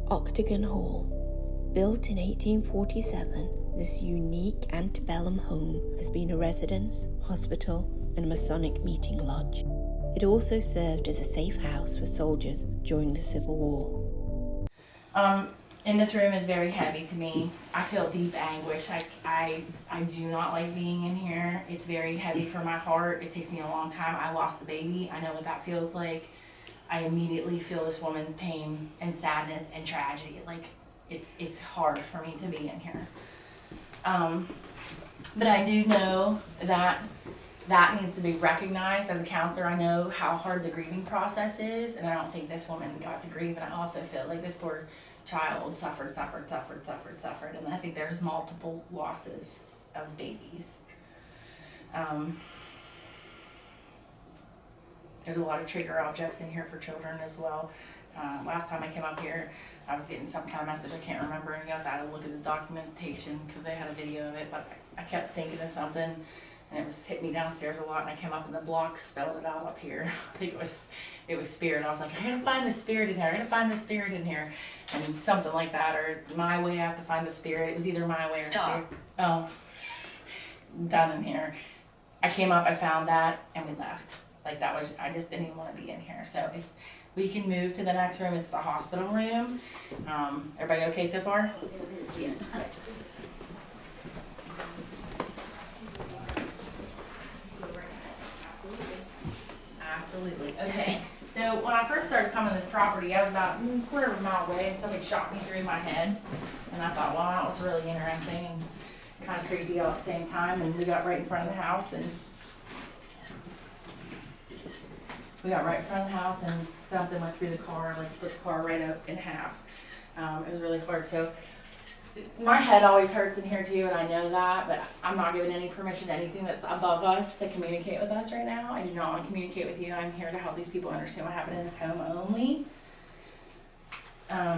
Octagon Hall. Built in 1847, this unique antebellum home has been a residence, hospital, and Masonic meeting lodge. It also served as a safe house for soldiers during the Civil War. In this room is very heavy to me. I feel deep anguish. I do not like being in here. It's very heavy for my heart. It takes me a long time. I lost the baby. I know what that feels like. I immediately feel this woman's pain and sadness and tragedy. Like, it's hard for me to be in here. But I do know that needs to be recognized. As a counselor, I know how hard the grieving process is, and I don't think this woman got to grieve, and I also feel like this poor child suffered, and I think there's multiple losses of babies. There's a lot of trigger objects in here for children as well. Last time I came up here, I was getting some kind of message, I can't remember, and I had to look at the documentation because they had a video of it, but I kept thinking of something, and it was hit me downstairs a lot, and I came up and the block spelled it out up here. I think it was spirit. I was like, I gotta find the spirit in here, I gotta find the spirit in here. And something like that, or my way, I have to find the spirit. It was either my way or spirit. Oh, done in here. I came up, I found that, and we left. Like, that was, I just didn't even want to be in here. So if we can move to the next room, it's the hospital room. Everybody okay so far? Yeah. Absolutely. Okay. So when I first started coming to this property, I was about a quarter of a mile away, and somebody shot me through my head. And I thought, well, that was really interesting and kind of creepy all at the same time. And we got right in front of the house, and something went through the car, like split the car right up in half. It was really hard. So my head always hurts in here too, and I know that, but I'm not giving any permission to anything that's above us to communicate with us right now. I do not want to communicate with you. I'm here to help these people understand what happened in this home only.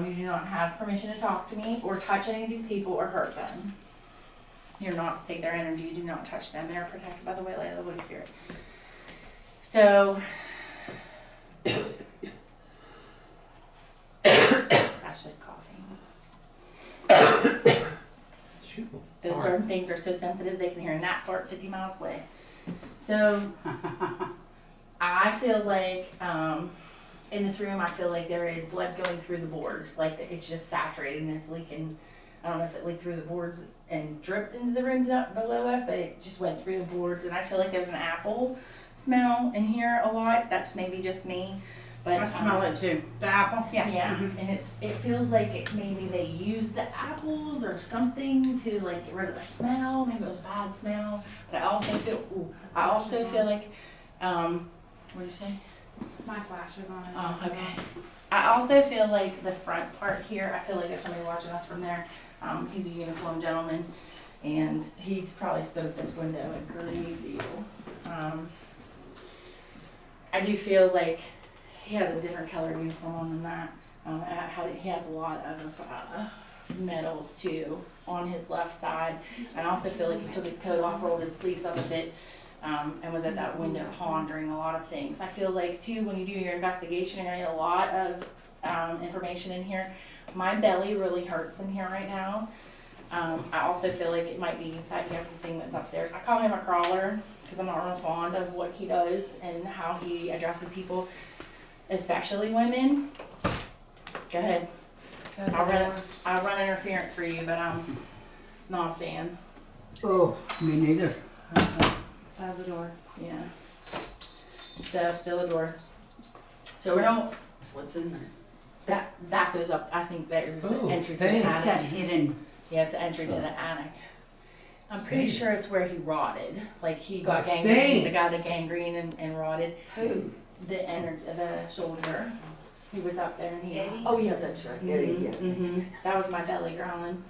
You do not have permission to talk to me or touch any of these people or hurt them. You're not to take their energy. Do not touch them. They are protected by the way of the Holy Spirit. So that's just coughing. Those darn things are so sensitive they can hear a gnat fart 50 miles away. So I feel like in this room, I feel like there is blood going through the boards. Like it's just saturated and it's leaking. I don't know if it leaked through the boards and dripped into the room below us, but it just went through the boards. And I feel like there's an apple smell in here a lot. That's maybe just me. But I smell it too. The apple? Yeah. Yeah. Mm-hmm. And it feels like maybe they used the apples or something to like get rid of the smell. Maybe it was a bad smell. But I also feel like what did you say? My flash is on it. Oh, okay. I also feel like the front part here, I feel like there's somebody watching us from there. He's a uniformed gentleman, and he's probably stood at this window and grieved you. I do feel like he has a different color uniform on than that. He has a lot of medals too on his left side. And I also feel like he took his coat off, rolled his sleeves up a bit, and was at that window pondering a lot of things. I feel like too, when you do your investigation, you're gonna get a lot of information in here. My belly really hurts in here right now. I also feel like it might be that everything that's upstairs. I call him a crawler because I'm not real fond of what he does and how he addresses people, especially women. Go ahead. I'll run interference for you, but I'm not a fan. Oh, me neither. That's a door. Yeah. So still a door. So we're gonna. What's in there? That goes up. I think there's an entry to the It's that attic. hidden. Yeah, it's an entry to the attic. I'm pretty sure it's where he rotted. Like he got Stains. gangrene. The guy that gangrene and rotted. Who? The soldier. He was up there and he. Oh yeah, that's right. Eddie, yeah. Mm-hmm. That was my belly growling.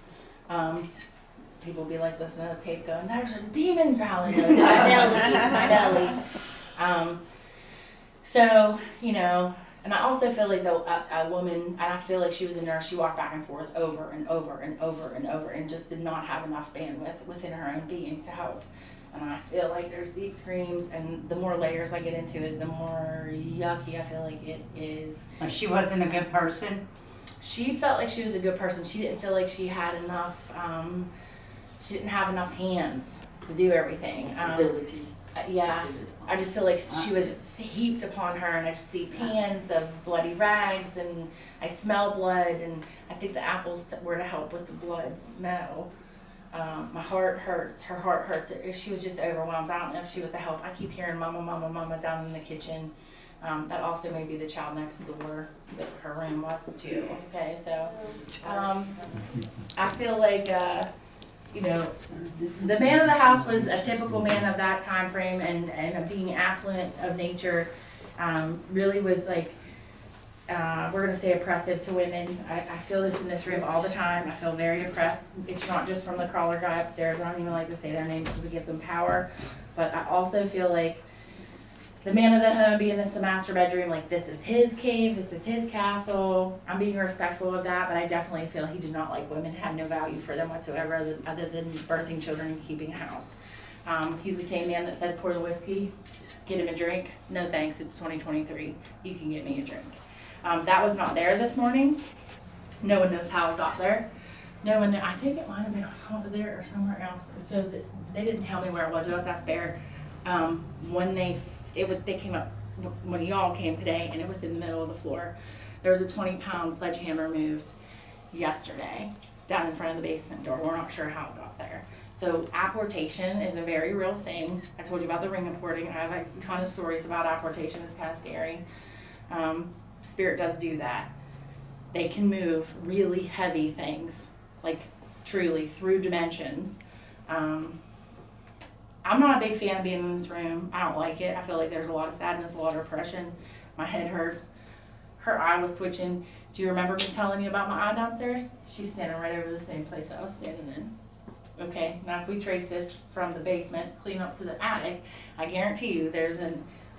People be like listening to the tape going, "There's a demon growling." No, it's my belly. So you know. And I also feel like though a woman, and I feel like she was a nurse, she walked back and forth over and over and over and over and just did not have enough bandwidth within her own being to help. And I feel like there's deep screams, and the more layers I get into it, the more yucky I feel like it is. She wasn't a good person? she felt like she was a good person. She didn't feel like she had enough, she didn't have enough hands to do everything. Ability. Yeah, I just feel like she was heaped upon her, and I just see pans of bloody rags, and I smell blood, and I think the apples were to help with the blood smell. My heart hurts. Her heart hurts. She was just overwhelmed. I don't know if she was a help. I keep hearing mama, mama, mama down in the kitchen. That also may be the child next door that her room was too. Okay, so I feel like you know, the man of the house was a typical man of that time frame, and of being affluent of nature, really was like, we're gonna say oppressive to women. I feel this in this room all the time. I feel very oppressed. It's not just from the crawler guy upstairs. I don't even like to say their name because it gives them power. But I also feel like the man of the home being this the master bedroom, like this is his cave, this is his castle. I'm being respectful of that, but I definitely feel he did not like women, had no value for them whatsoever other than birthing children and keeping a house. He's the same man that said, pour the whiskey, get him a drink. No thanks, it's 2023. You can get me a drink. That was not there this morning. No one knows how it got there. No one, I think it might have been over there or somewhere else. So they didn't tell me where it was. You'll have to ask Bear. When they came up when y'all came today, and it was in the middle of the floor. There was a 20-pound sledgehammer moved yesterday down in front of the basement door. We're not sure how it got there. So apportation is a very real thing. I told you about the ring apporting. I have a ton of stories about apportation. It's kind of scary. Spirit does do that. They can move really heavy things, like truly through dimensions. I'm not a big fan of being in this room. I don't like it. I feel like there's a lot of sadness, a lot of oppression. My head hurts. Her eye was twitching. Do you remember me telling you about my eye downstairs? She's standing right over the same place I was standing in. Okay, now if we trace this from the basement, clean up to the attic, I guarantee you there's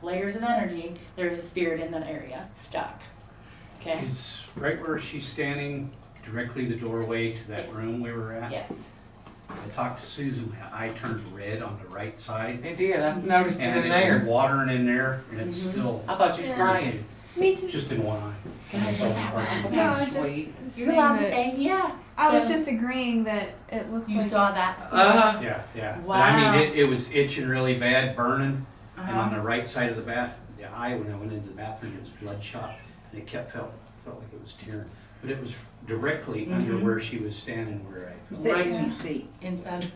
layers of energy, there's a spirit in that area, stuck. Okay? Is right where she's standing, directly the doorway to that Yes. room we were at? Yes. I talked to Susan, my eye turned red on the right side. It did, I noticed it And in it there. was watering in there, and it's still I thought you was crying. Me too. just in one eye. No, it's just Sweet. You're allowed to stay, yeah. I was So- just agreeing that it looked You like. saw that? Yeah, yeah. But I Wow. mean, it was itching really bad, burning, and on Uh-huh. the right side of the eye, when I went into the bathroom, it was bloodshot, and it felt like it was tearing. But it was directly under Mhm. where she was standing, where I felt. Right in his seat. inside.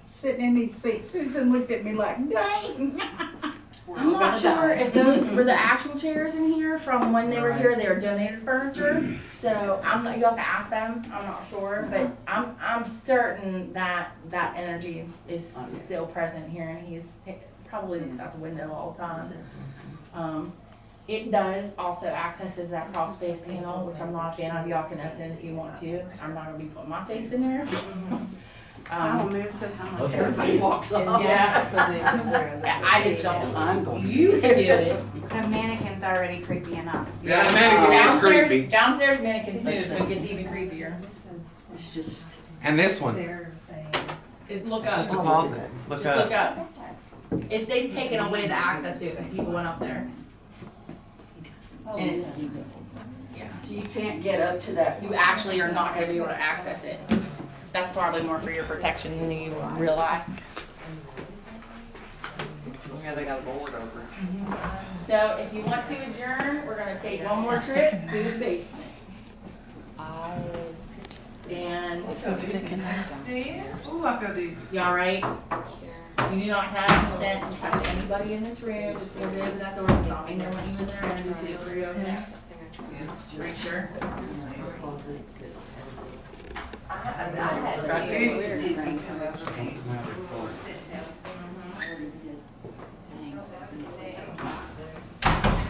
Sitting in his seat. Susan looked at me like, dang. I'm not sure if those were the actual chairs in here from when they were here. They were donated furniture, so you have to ask them. I'm not sure, but I'm certain that that energy is still present here, and he's probably looks out the window all the time. It does also accesses that crawl space panel, which I'm not a fan of. Y'all can open it if you want to. I'm not gonna be putting my face in there. I will move so someone. Everybody walks off. Yeah, I just I'm don't. going You can do it. The mannequin's already creepy enough. Yeah, the mannequin is creepy. Downstairs mannequins move, so it gets even creepier. It's just. And this one, Look it's up. just a closet. Look Just look up. up. If they've taken away the access to it, if people went up there. And it's, yeah, So you can't get up to that. you actually are not gonna be able to access it. That's probably more for your protection than you realize. Yeah, they got a board over. So if you want to adjourn, we're gonna take one more trip to the basement. And, Do you? Ooh, I feel dizzy. y'all right? You do not have consent to touch anybody in this room. Just go over that door. It's not me. They want you in there. And you feel free over there. Pretty sure.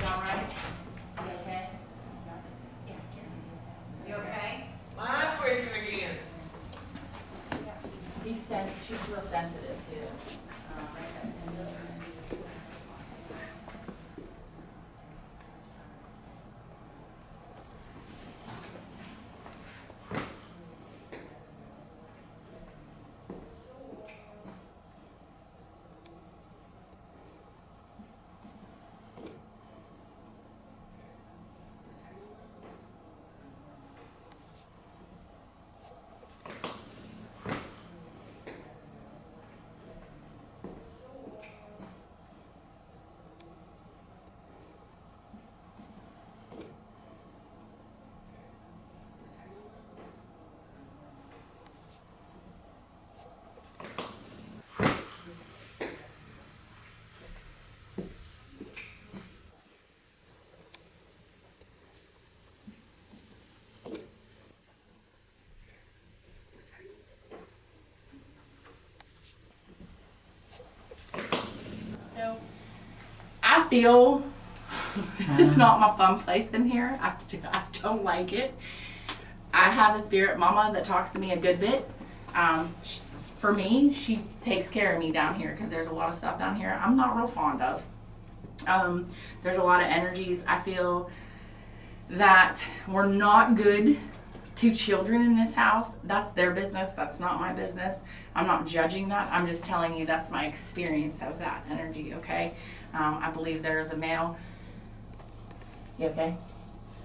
Y'all right? You okay? You okay? Mine's twitching again. She's real sensitive too. feel this is not my fun place in here. I don't like it. I have a spirit mama that talks to me a good bit. For me, she takes care of me down here because there's a lot of stuff down here I'm not real fond of. There's a lot of energies. I feel that we're not good to children in this house. That's their business. That's not my business. I'm not judging that. I'm just telling you that's my experience of that energy, okay? I believe there is a male. You okay?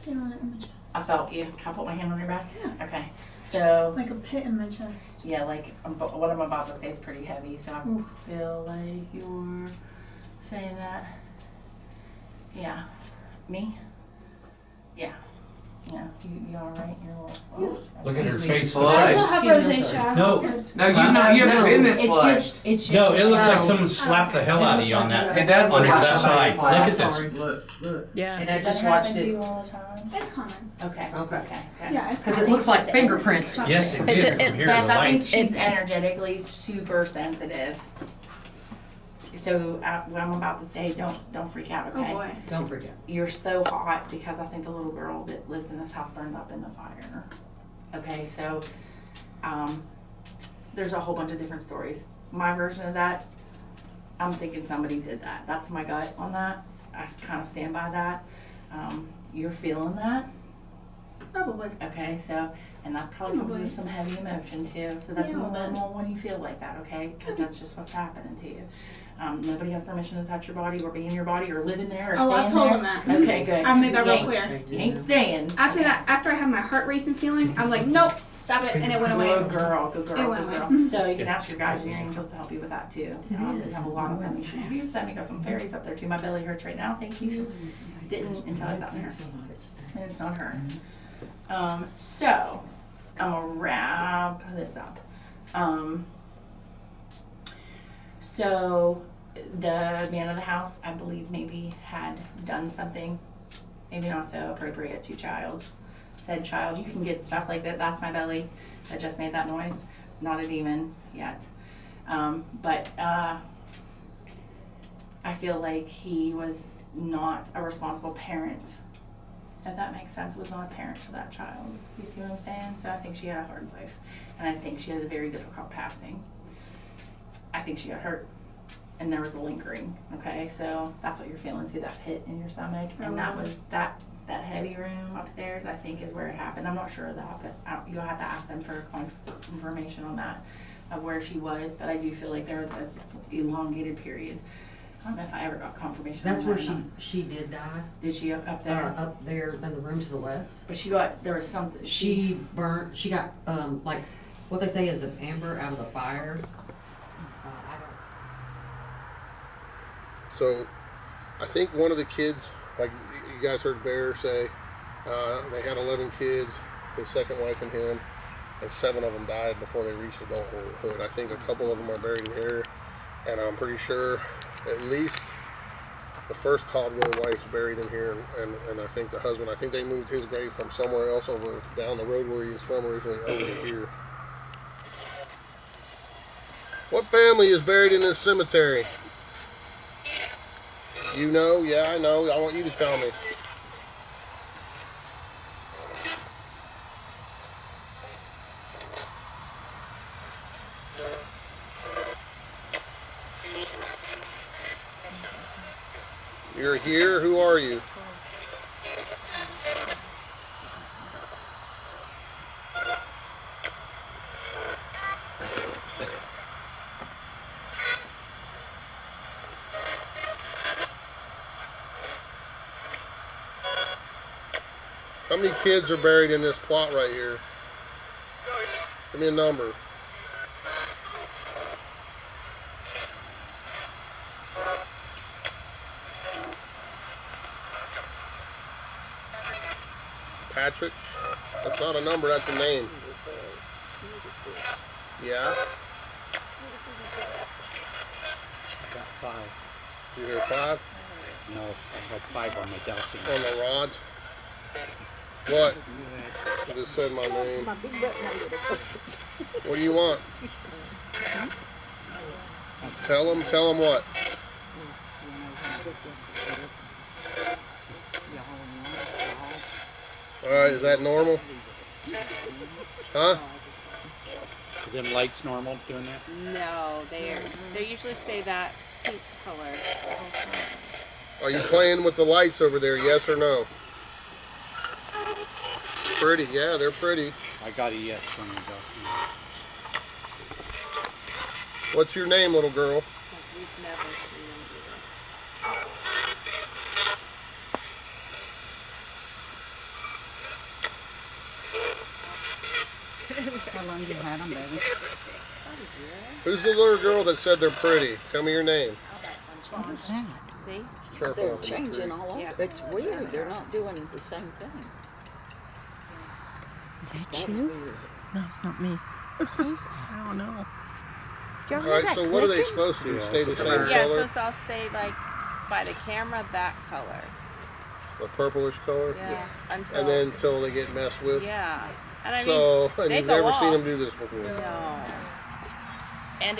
Feeling it in my chest. I felt you. Can I put my hand on your back? Yeah. Okay. So. Like a pit in my chest. Yeah, like what I'm about to say is pretty heavy, so I feel like you're saying that. Yeah. Me? Yeah. Yeah. You all right? You're all flushed. Look at her face. Flush. I have rosacea. No. No, you haven't been this flushed. It's just. No, it looks like someone slapped the hell out of you on that. It does On look your like left somebody side. slapped. Look at this. Look. Yeah. And I Does just that watched happen to it. you all the time? It's common. Okay. Okay. Yeah, it's Because common. it looks like fingerprints. Yes, it It- did it- from here to the Beth, I think lights. she's energetically super sensitive. So what I'm about to say, don't freak out, Oh okay? boy. Don't forget. You're so hot because I think the little girl that lived in this house burned up in the fire. Okay, so there's a whole bunch of different stories. My version of that, I'm thinking somebody did that. That's my gut on that. I kind of stand by that. You're feeling that, Probably. okay? So, and that probably comes with some heavy emotion too. So that's Yeah, a little bit. normal when you feel like that, okay? Because that's just what's happening to you. Nobody has permission to touch your body or be in your body or live in there or stay Oh, I've in told there. them that. Okay, good. I've made that You real ain't- clear. You ain't staying. After Okay. that, after I had my heart racing feeling, I'm like, nope, stop it, and it went away. Good girl, good girl, It went good away. girl. So you can ask your guides and your angels to help you with that too. We have a lot of them. You should use them. You got some fairies up there too. My belly hurts right now. Thank you. Didn't until I got here. And it's not her. So I'm gonna wrap this up. So the man of the house, I believe, maybe had done something, maybe not so appropriate to child. Said, child, you can get stuff like that. That's my belly that just made that noise. Not a demon yet. But I feel like he was not a responsible parent. If that makes sense, was not a parent to that child. You see what I'm saying? So I think she had a hard life. And I think she had a very difficult passing. I think she got hurt. And there was a lingering, okay? So that's what you're feeling through that pit in your stomach. And that was that heavy room upstairs, I think, is where it happened. I'm not sure of that, but you'll have to ask them for confirmation on that, of where she was. But I do feel like there was an elongated period. I don't know if I ever got confirmation That's on where that or not. she did die. Did she up there? Up there in the room to the left. But she got, there was something. She burnt. She got like what they say is an amber out of the fire. I don't. So, I think one of the kids, like you guys heard Bear say, they had 11 kids, his second wife and him, and 7 of them died before they reached adulthood. I think a couple of them are buried in here, and I'm pretty sure at least the first Caldwell wife's buried in here, and I think the husband, I think they moved his grave from somewhere else over down the road where he was from originally over to here. What family is buried in this cemetery? You know? Yeah, I know. I want you to tell me. You're here? Who are you? How many kids are buried in this plot right here? Give me a number. Patrick? That's not a number, that's a name. Yeah? I got 5. Did you hear 5? No, I got 5 on my Delsing. On the rods? What? You just said my name. What do you want? Tell them what? All right, is that normal? Huh? Are them lights normal doing that? No, they usually stay that pink color. Are you playing with the lights over there, yes or no? Pretty, yeah, they're pretty. I got a yes from you, Dustin. What's your name, little girl? We've never seen them do How long you had them, baby? Who's the little girl that said they're pretty? Tell me your name. What is that? this. See? Chirp They're off the changing tree. all over. Yeah. It's weird. They're not doing the same thing. Is that That's you? weird. No, it's not me. Who's that? I don't know. All right, so what are they supposed to do? Stay the same Yeah, it's color? supposed to all stay like by the camera that color. A purplish color? Yeah. Until And then until they get messed with? yeah. And I mean So, and they you've go never seen off. them do this before? No. And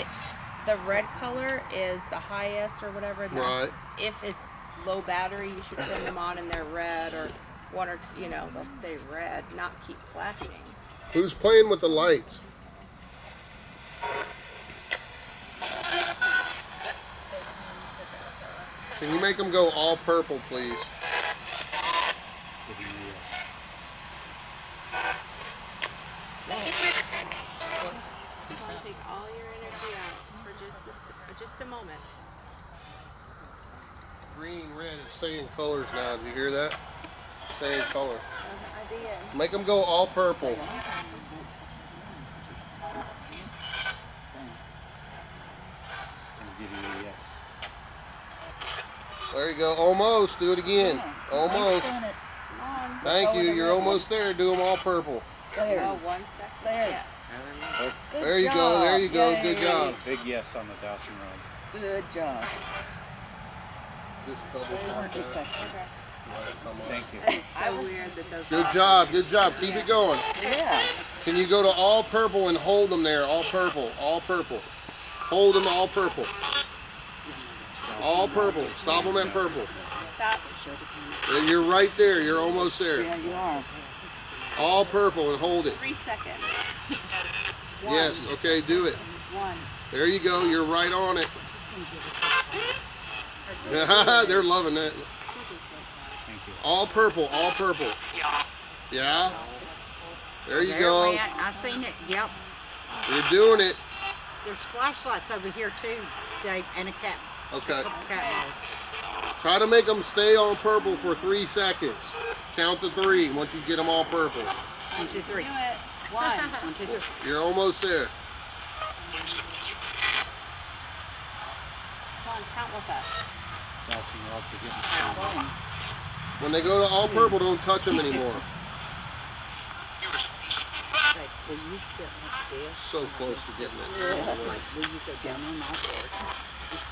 the red color is the highest or whatever. And that's, Right. if it's low battery, you should turn them on and they're red, or one or two, they'll stay red, not keep flashing. Who's playing with the lights? Can you make them go all purple, please? Give you a yes. Come on, take all your energy out for just a moment. Green, red, it's saying colors now. Did you hear that? Same color. I did. Make them go all purple. I'll give you a yes. There you go. Almost. Do it again. Almost. Come on. Thank you. You're almost there. Do them all purple. There. Oh, 1 second. There. Yeah. Good There you go. There you go. Yay. Good job. Big yes on the Dawson Road. Good job. Just double They tap weren't that. effective. Let it come on. Thank you. It's so weird that those Good job. Good job. Keep it going. Yeah. Can you go to all purple and hold them there? All purple. All purple. Hold them all purple. All purple. Stop them at purple. Stop. You're right there. You're almost there. Yeah, you are. All purple and hold it. 3 seconds. Yes. Okay. Do it. 1. There you go. You're right on it. They're loving that. Thank you. All purple. All purple. Yeah. There you There it go. went. I seen it. Yep. You're doing it. There's flashlights over here too, Dave, and a cat. Okay. Couple cat balls. Try to make them stay on purple for 3 seconds. Count to 3 once you get them all purple. 1, 2, 3. Do it. 1. 1, 2, 3. You're almost there. Come on, count with us. Dawson Roads are getting strong. When they go to all purple, don't touch them anymore. Like, will you sit like this? So close to getting it. Will you go down on my horse?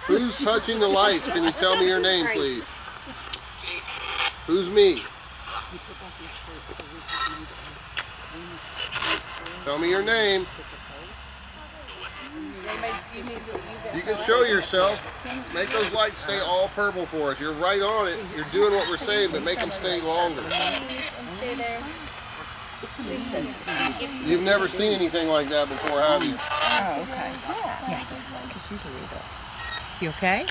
Who's touching the lights? Can you tell me your name, please? Who's me? You took off your shirt so we could move it. Tell me your name. You can show yourself. Make those lights stay all purple for us. You're right on it. You're doing what we're saying, but make them stay longer. Stay there. It's a nuisance. You've never seen anything like that before, have you? Oh, okay. Yeah. You okay?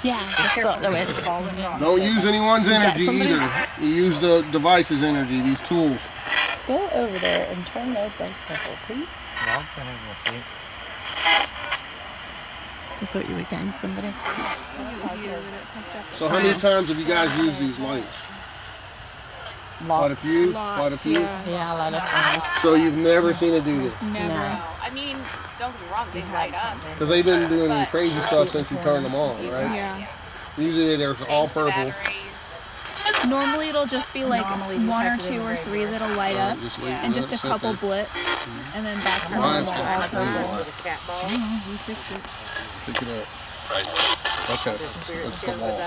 Yeah, I just thought there was. Don't use anyone's energy either. You use the device's energy, these tools. Go over there and turn those lights purple, please. I thought you were getting somebody. So how many times have you guys used these lights? Quite a few? Quite a few? Yeah, a lot of times. So you've never seen it do this? Never. I mean, don't get me wrong, they light up. Because they've been doing crazy stuff since you turned them on, right? Yeah. Usually they're all Change the purple. batteries. Normally it'll just be like one or two or three that'll light up, Just leave and it just a sit couple there. blips, and then back to Mine's normal all purple. The cat balls. Pick it up. Okay, that's the wall.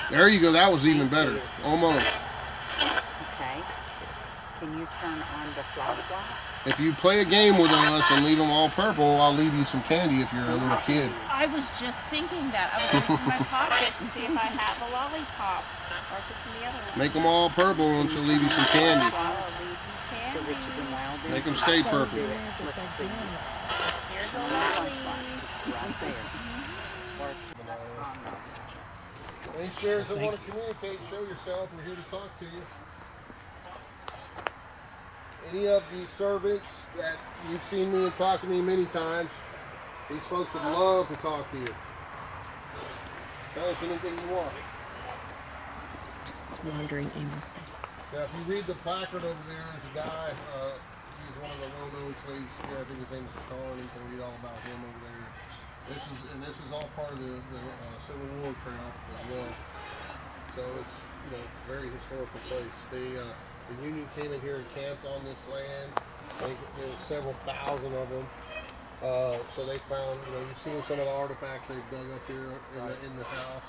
There you go. That was even better. Almost. Okay. Can you turn on the flashlight? If you play a game with us and leave them all purple, I'll leave you some candy if you're a little kid. I was just thinking that. I was going to my pocket to see if I have a lollipop. like it's in the other one. Make them all purple and she'll leave you some candy. I'll leave you candy. So that you can wow them. Make them stay purple. Do it. Let's see. Here's a It's lolly. right there. Or it's on there. Any spirits that want to communicate, show yourself. We're here to talk to you. Any of the servants that you've seen me and talked to me many times, these folks would love to talk to you. Tell us anything you want. Just wandering aimlessly. Now, if you read the placard over there, there's a guy, he's one of the well-known slaves here. I think his name is Sean. You can read all about him over there. This is all part of the Civil War trail as well. So it's, you know, very historical place. The Union came in here and camped on this land. I think there was several thousand of them. So they found, you know, you've seen some of the artifacts they've dug up here in the house.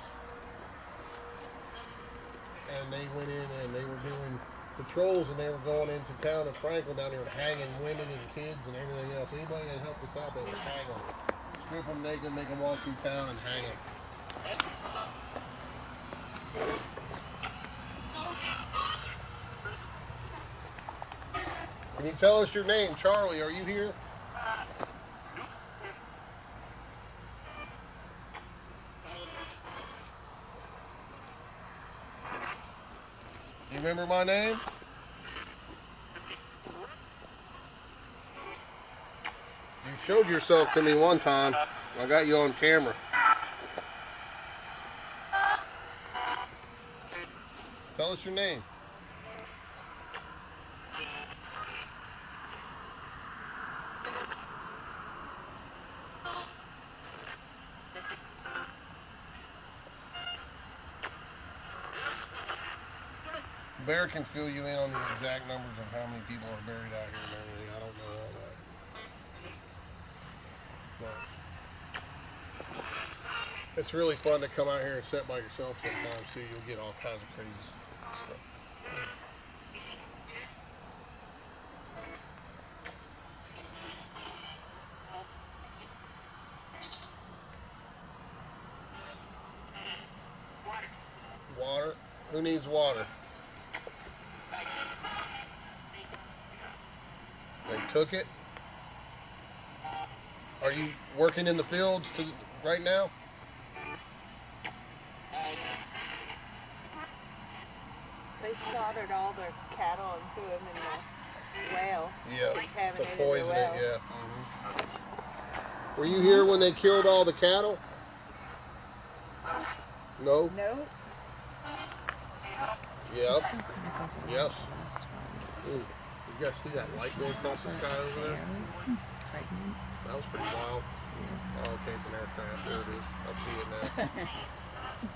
And they went in and they were doing patrols and they were going into town in Franklin down there and hanging women and kids and everything else. Anybody that helped us out, they would hang them. Strip them naked, make them walk through town and hang them. Can you tell us your name? Charlie, are you here? You remember my name? You showed yourself to me one time. I got you on camera. Tell us your name. Bear can fill you in on the exact numbers of how many people are buried out here and everything. I don't know all that. But it's really fun to come out here and sit by yourself sometimes too. You'll get all kinds of crazy stuff. Water? Who needs water? They took it. Are you working in the fields right now? They slaughtered all their cattle and threw them in the well. Yeah, to Contaminated poison the well. it, yeah. Were you here when they killed all the cattle? No? Nope. Yep. Still kind of goes along Yes. with the last one. Ooh, you guys see that light go across the sky over there? Pregnant. That was pretty wild. Oh, okay, it's an aircraft. There it is. I see it now.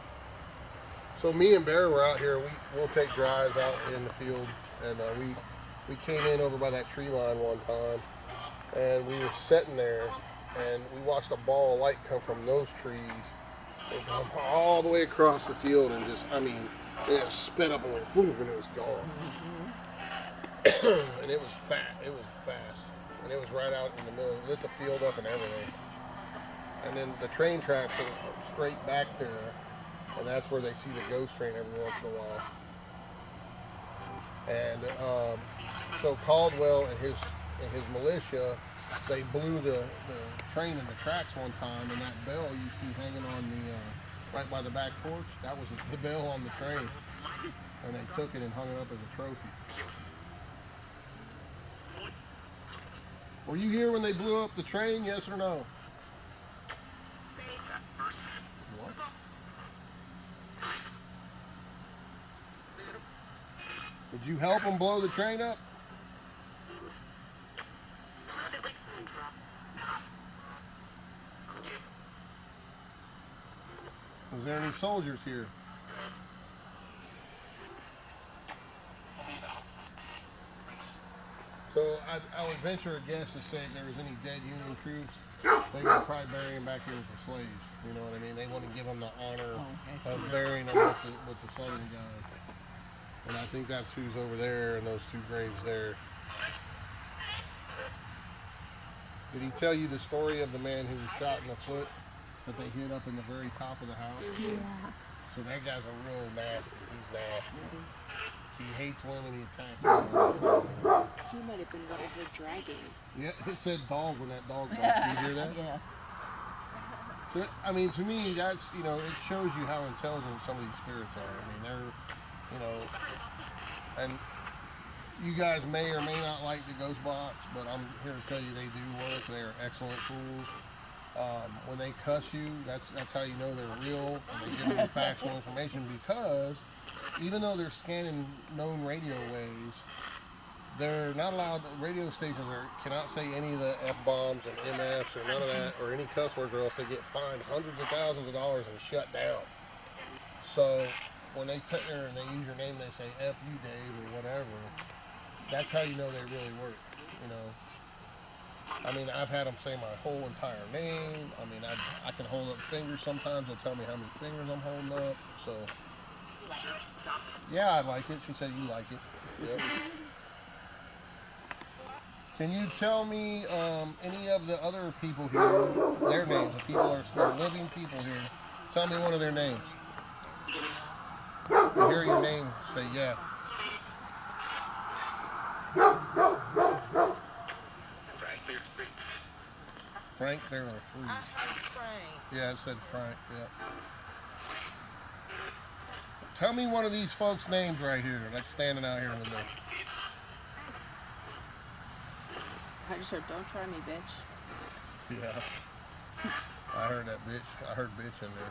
So me and Bear were out here. We'll take drives out in the field, and we came in over by that tree line one time, and we were sitting there, and we watched a ball of light come from those trees and come all the way across the field, and just, I mean, it sped up and went boom, and it was gone. And it was fat. It was fast, and it was right out in the middle. It lit the field up and everything. And then the train tracks are straight back there, and that's where they see the ghost train every once in a while. And so Caldwell and his militia, they blew the train in the tracks one time, and that bell you see hanging on the right by the back porch, that was the bell on the train, and they took it and hung it up as a trophy. Were you here when they blew up the train? Yes or no? What? Did you help them blow the train up? Was there any soldiers here? So I would venture a guess to say if there was any dead Union troops, they would probably bury them back here with the slaves. You know what I mean? They wouldn't give them the honor of burying them with the Southern guys. And I think that's who's over there in those two graves there. Did he tell you the story of the man who was shot in the foot that they hid up in the very top of the house? Yeah. So that guy's a real nasty. He's nasty. He hates women. He attacks women. He might have been what I heard dragging. Yeah, it said dog when that dog barked. Did you hear that? Yeah. So, I mean, to me, that's, you know, it shows you how intelligent some of these spirits are. I mean, they're, you know, and you guys may or may not like the ghost box, but I'm here to tell you they do work. They are excellent tools. When they cuss you, that's how you know they're real, and they give you factual information, because even though they're scanning known radio waves, they're not allowed, radio stations cannot say any of the F-bombs and MFs or none of that, or any cuss words, or else they get fined hundreds of thousands of dollars and shut down. So when they sit there and they use your name, they say F you Dave or whatever, that's how you know they really work, you know. I mean, I've had them say my whole entire name. I mean, I can hold up fingers sometimes. They'll tell me how many fingers I'm holding up. So, yeah, I like it. She said you like it. Yep. Can you tell me any of the other people here, their names? The people are still living people here. Tell me one of their names. I hear your name. Say yeah. Frank, there are three. I heard Frank. Yeah, it said Frank, yeah. Tell me one of these folks' names right here, that's standing out here in the middle. I just heard, don't try me, bitch. Yeah. I heard that bitch. I heard bitch in there.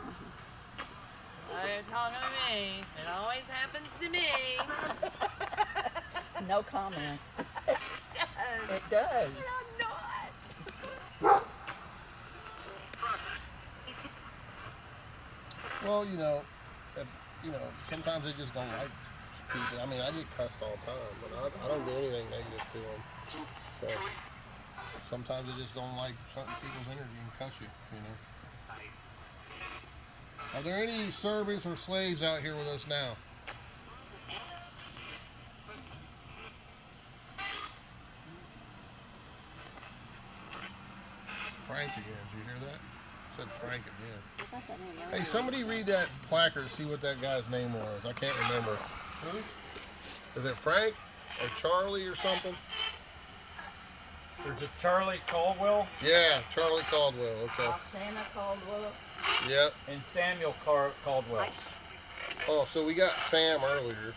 They're talking to me. It always happens to me. No comment. It It does. does. I'm not. Well, you know, sometimes they just don't like people. I mean, I get cussed all the time, but I don't do anything negative to them. So sometimes they just don't like certain people's energy and cuss you, you know. Are there any servants or slaves out here with us now? Frank again, did you hear that? Said Frank again. Hey, somebody read that placard, see what that guy's name was. I can't remember. Is it Frank or Charlie or something? There's a Charlie Caldwell Yeah, Charlie Caldwell, okay. Roxana Caldwell. Yep. and Samuel Caldwell. Oh, so we got Sam earlier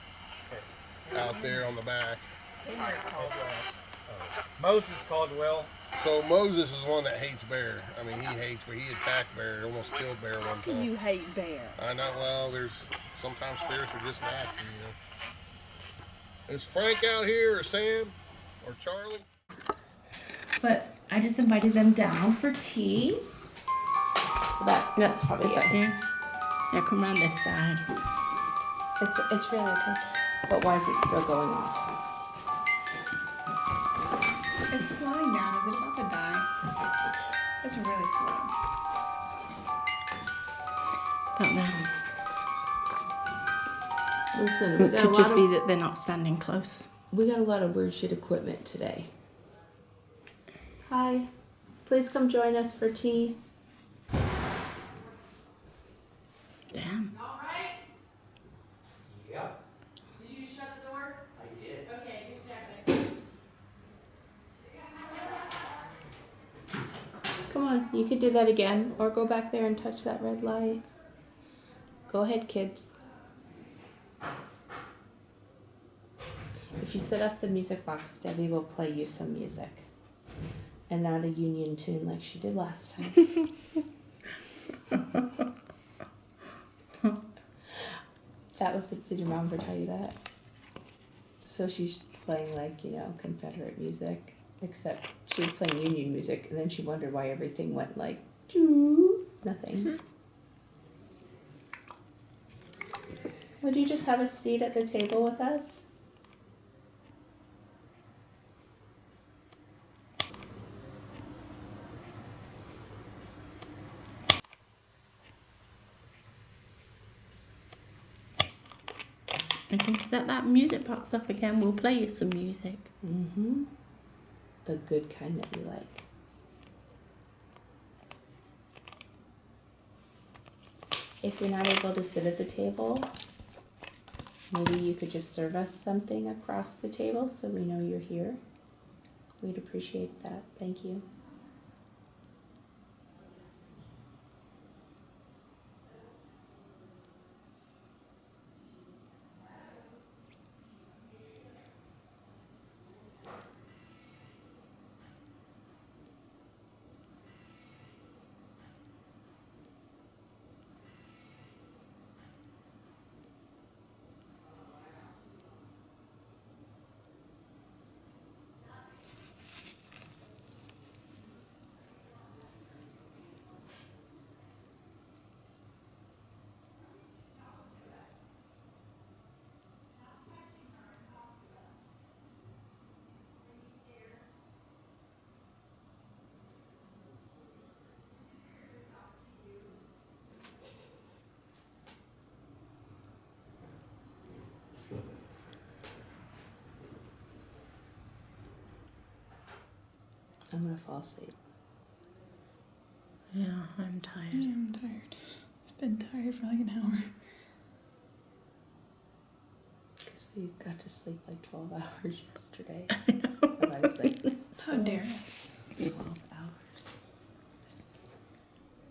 out there on the back. Henry Caldwell. Moses Caldwell. So Moses is one that hates Bear. I mean, he hates, but he attacked Bear, almost killed Bear one How can time. you hate Bear? I know, well, there's sometimes spirits are just nasty, you know. Is Frank out here, or Sam, or Charlie? But I just invited them down for tea. That's probably it. Yeah, come around this side. It's really okay. But why is it still going off? It's slowing down. Is it about to die? It's really slow. Don't know. Listen, It could just be that they're not standing close. we got a lot of weird shit equipment today. Hi. Please come join us for tea. Damn. Yep, Did you shut the door? I did. Okay, just checking. Come on, you could do that again, or go back there and touch that red light. Go ahead, kids. If you set up the music box, Debbie will play you some music. And not a union tune like she did last time. Did your mom ever tell you that? So she's playing like, Confederate music, except she was playing Union music, and then she wondered why everything went like, doo, nothing. Would you just have a seat at the table with us? I can set that music box up again. We'll play you some music. Mm-hmm. The good kind that you like. if you're not able to sit at the table, maybe you could just serve us something across the table so we know you're here. We'd appreciate that. Thank you. I'm gonna fall asleep. Yeah, I'm tired. Yeah, I'm tired. I've been tired for like an hour. Because we got to sleep like 12 hours yesterday. I was like, How dare us? 12 hours.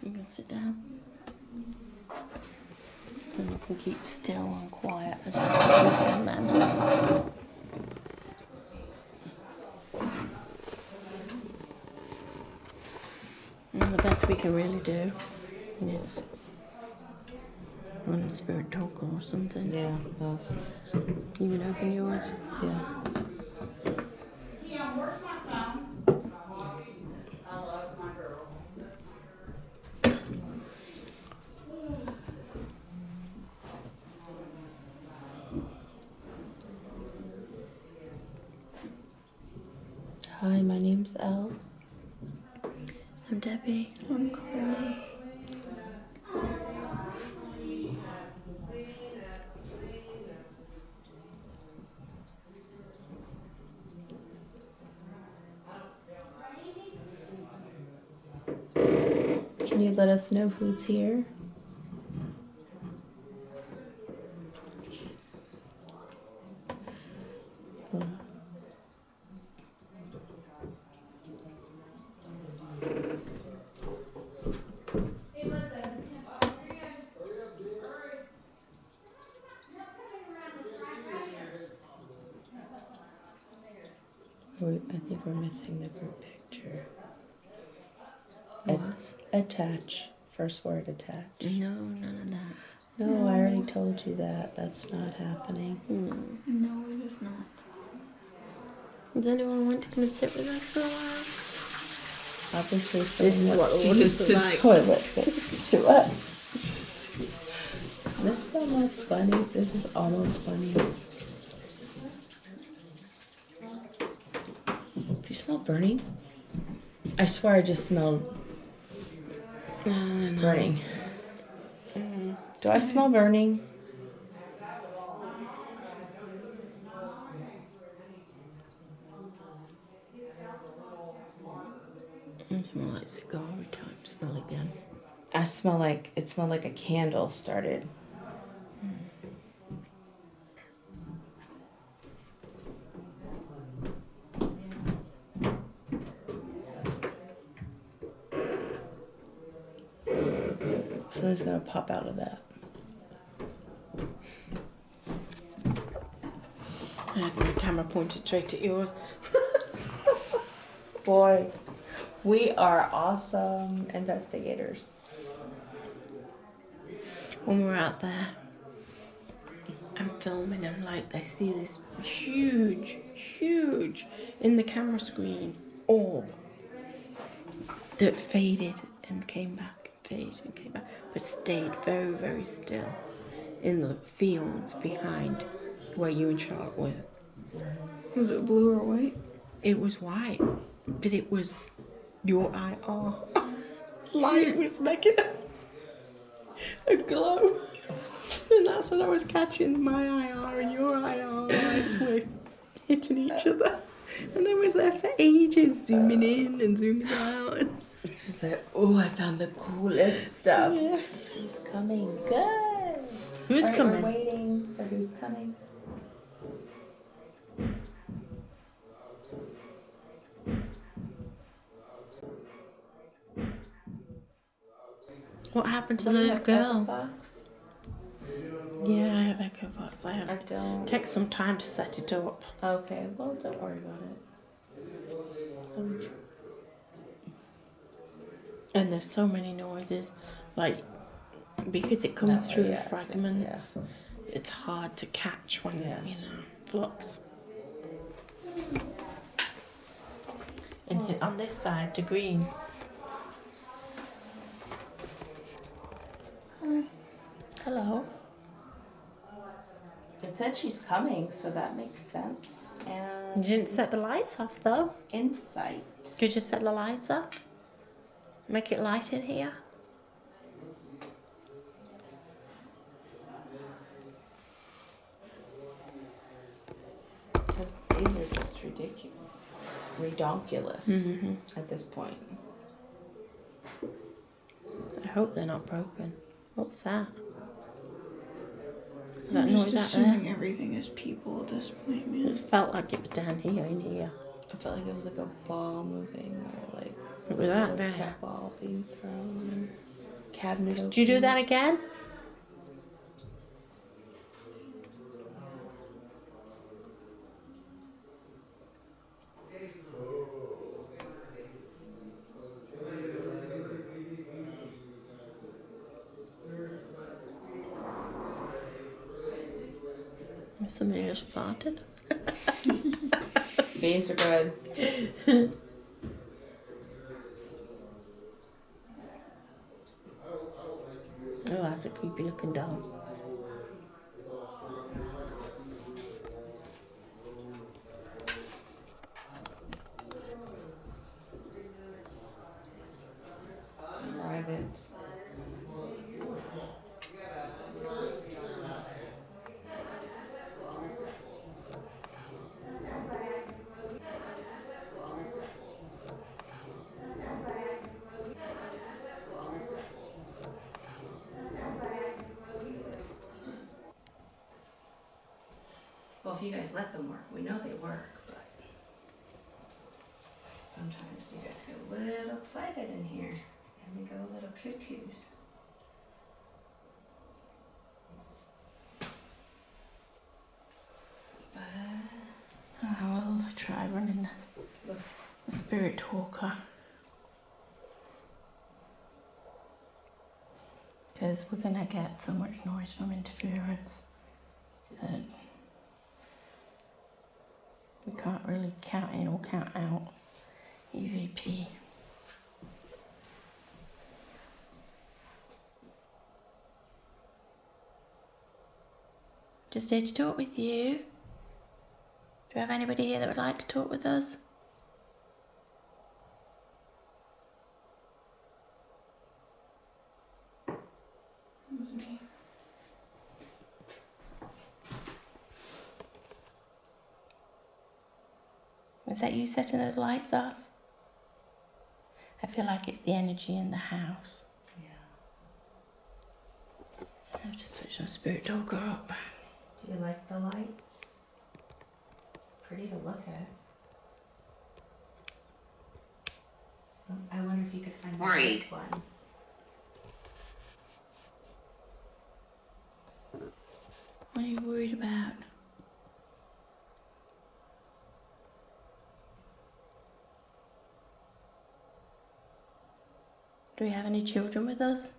You can sit down. And we can keep still and quiet as much as we can then. And the best we can really do is run a spirit talk or something. Yeah, that's just. You can open yours. Yeah. Yeah, where's my phone? I love my girl. Hi, my name's Elle. I'm Debbie. I'm Carly. Can you let us know who's here? Hold on. I think we're missing the group picture. Attach. First word, attach. No, none of that. No, I already told you that. That's not happening. No, it is not. Does anyone want to come and sit with us for a while? Obviously, This someone is wants what to all use this the is like. toilet next to us. This is almost funny. This is almost funny. Do you smell burning? I swear I just smelled burning. Do I smell burning? I smell like cigar type smell again. I smell like, it smelled like a candle started. Somebody's gonna pop out of that. I had my camera pointed straight at yours. Boy, we are awesome investigators. When we're out there, I'm filming them like they see this huge, in the camera screen, orb that faded and came back, faded and came back, but stayed very, very still in the fields behind where you and Charlotte were. Was it blue or white? It was white, but it was your IR. Light was making a glow. And that's what I was catching. My IR and your IR lights were hitting each other. And I was there for ages, zooming in and zooming out. She's like, oh, I found the coolest stuff. Yeah. Who's coming? Good. Who's All right, coming? We're waiting for who's coming. What happened to What, the do you little have girl? Echobox? Yeah, I have Echo Box. I have. I don't. Take some time to set it up. Okay, well, don't worry about it. And there's so many noises, like because it comes No, through yeah, fragments. It's hard to catch when blocks. And on this side, the green. Hello. It said she's coming, so that makes sense. And You didn't set the lights off though. insight. Could you set the lights off? Make it light in here. Because these are just ridiculous. Redonkulous at this point. I hope they're not broken. What was that? Is that I'm just noise out assuming there? everything is people at this point, man. It felt like it was down here, in here. I felt like it was like a ball moving, or like It was out there. cat ball being thrown. Cabinet opening. Did you do that again? Somebody just farted. Beans are good. Oh, that's a creepy looking dog. Rabbits. Well, if you guys let them work, we know they work, but sometimes you guys get a little excited in here and they go a little cuckoos. But I'll try running the spirit talker. Because we're going to get so much noise from interference that we can't really count in or count out EVP. Just here to talk with you. Do we have anybody here that would like to talk with us? Is that you setting those lights off? I feel like it's the energy in the house. yeah. I have to switch my spirit talker up. Do you like the lights? Pretty to look at. I wonder if you could find the right one. What are you worried about? Do we have any children with us?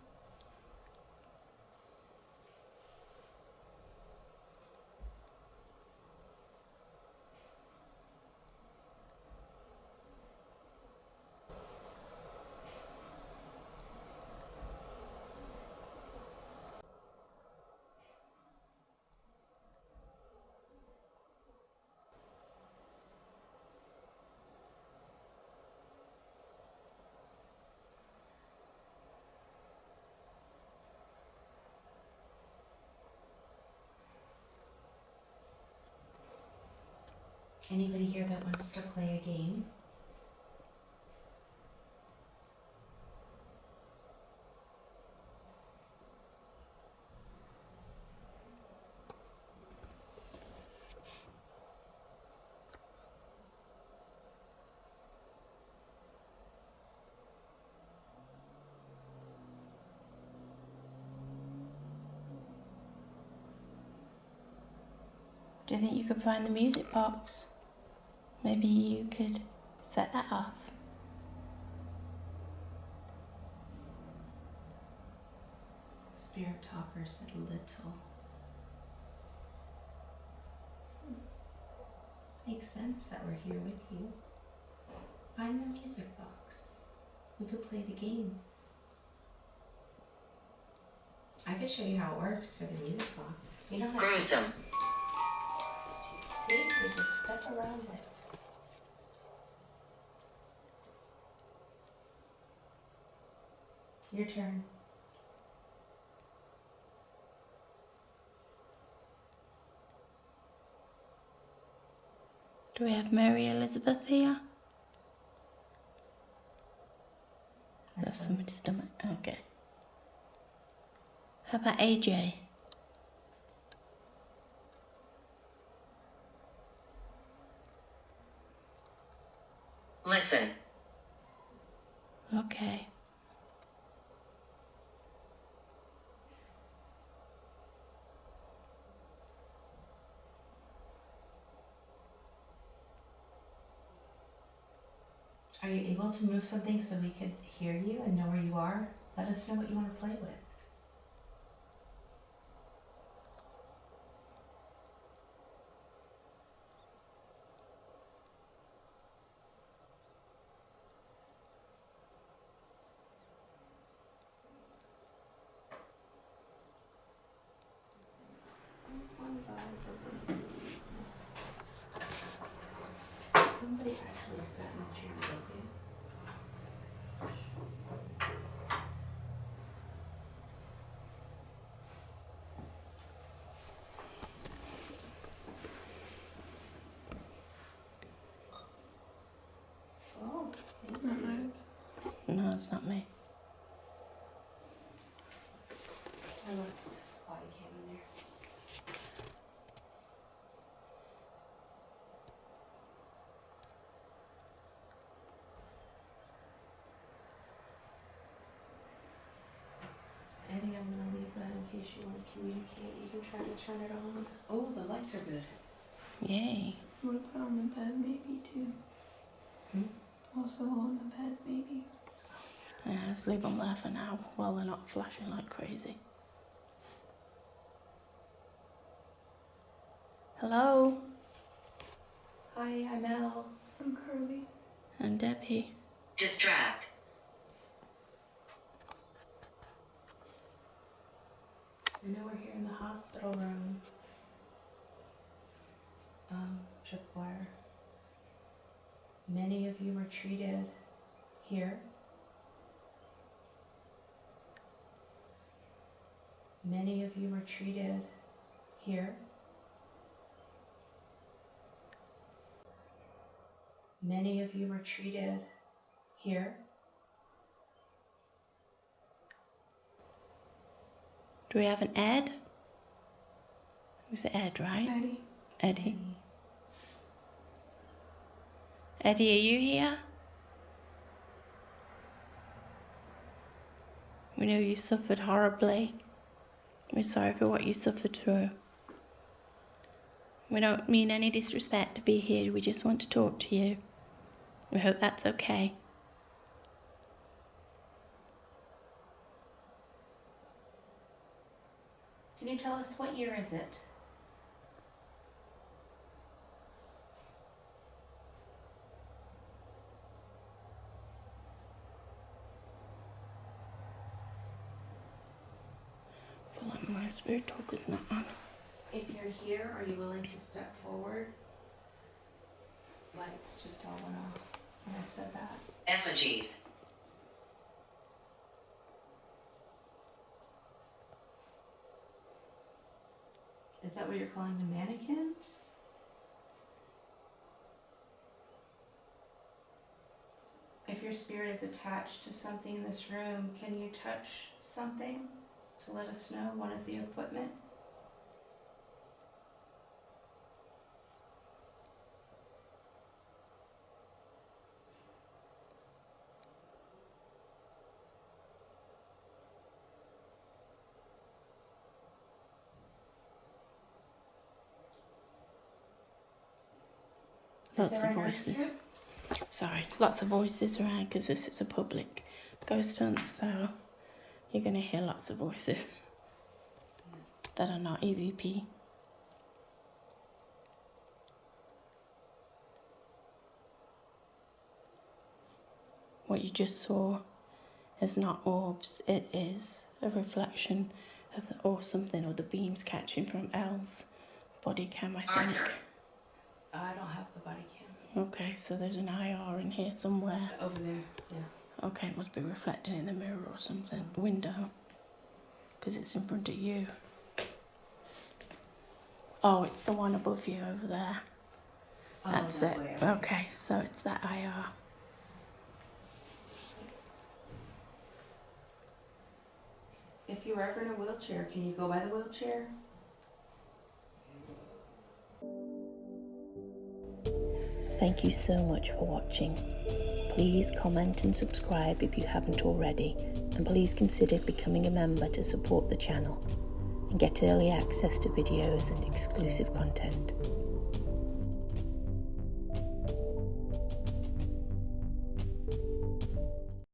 Anybody here that wants to play a game? Do you think you could find the music box? Maybe you could set that off. Spirit talker said little. Makes sense that we're here with you. Find the music box. We could play the game. I could show you how it works for the music box. You don't have Gruesome. See, we just step around it. Your turn. Do we have Mary Elizabeth here? That's somebody's stomach. Okay. How about AJ? Listen. Okay. Are you able to move something so we could hear you and know where you are? Let us know what you want to play with. Somebody actually sat in the chair broken. Oh, thank you. No, it's not me. I left body cam in there. Eddie, I'm gonna leave that in case you want to communicate. You can try to turn it on. Oh, the lights are good. Yay. I'm gonna put on the bed maybe too. Also on the bed maybe. Yeah, let's leave them there for now while they're not flashing like crazy. Hello? Hi, I'm Elle. I'm Carli. And Debbie. Distract. I know we're here in the hospital room. Tripwire. Many of you were treated here. Many of you were treated here. Many of you were treated here. Do we have an Ed? Was it Ed, right? Eddie. Eddie. Eddie, are you here? We know you suffered horribly. We're sorry for what you suffered through. We don't mean any disrespect to be here. We just want to talk to you. We hope that's okay. Can you tell us what year is it? Feel like my spirit talk is not on. If you're here, are you willing to step forward? Lights just all went off when I said that. Effigies. Is that what you're calling the mannequins? If your spirit is attached to something in this room, can you touch something to let us know, one of the equipment? Lots of voices. Sorry, lots of voices around because this is a public ghost hunt, so you're going to hear lots of voices that are not EVP. What you just saw is not orbs, it is a reflection of or something, or the beams catching from Elle's body cam, I think. I don't have the body cam. Okay, so there's an IR in here somewhere. Over there, yeah. Okay, it must be reflecting in the mirror or something. Window. Because it's in front of you. Oh, it's the one above you over there. Oh, That's that it. way, Okay, so it's that IR. If you're ever in a wheelchair, can you go by the wheelchair? Thank you so much for watching. Please comment and subscribe if you haven't already, and please consider becoming a member to support the channel and get early access to videos and exclusive content.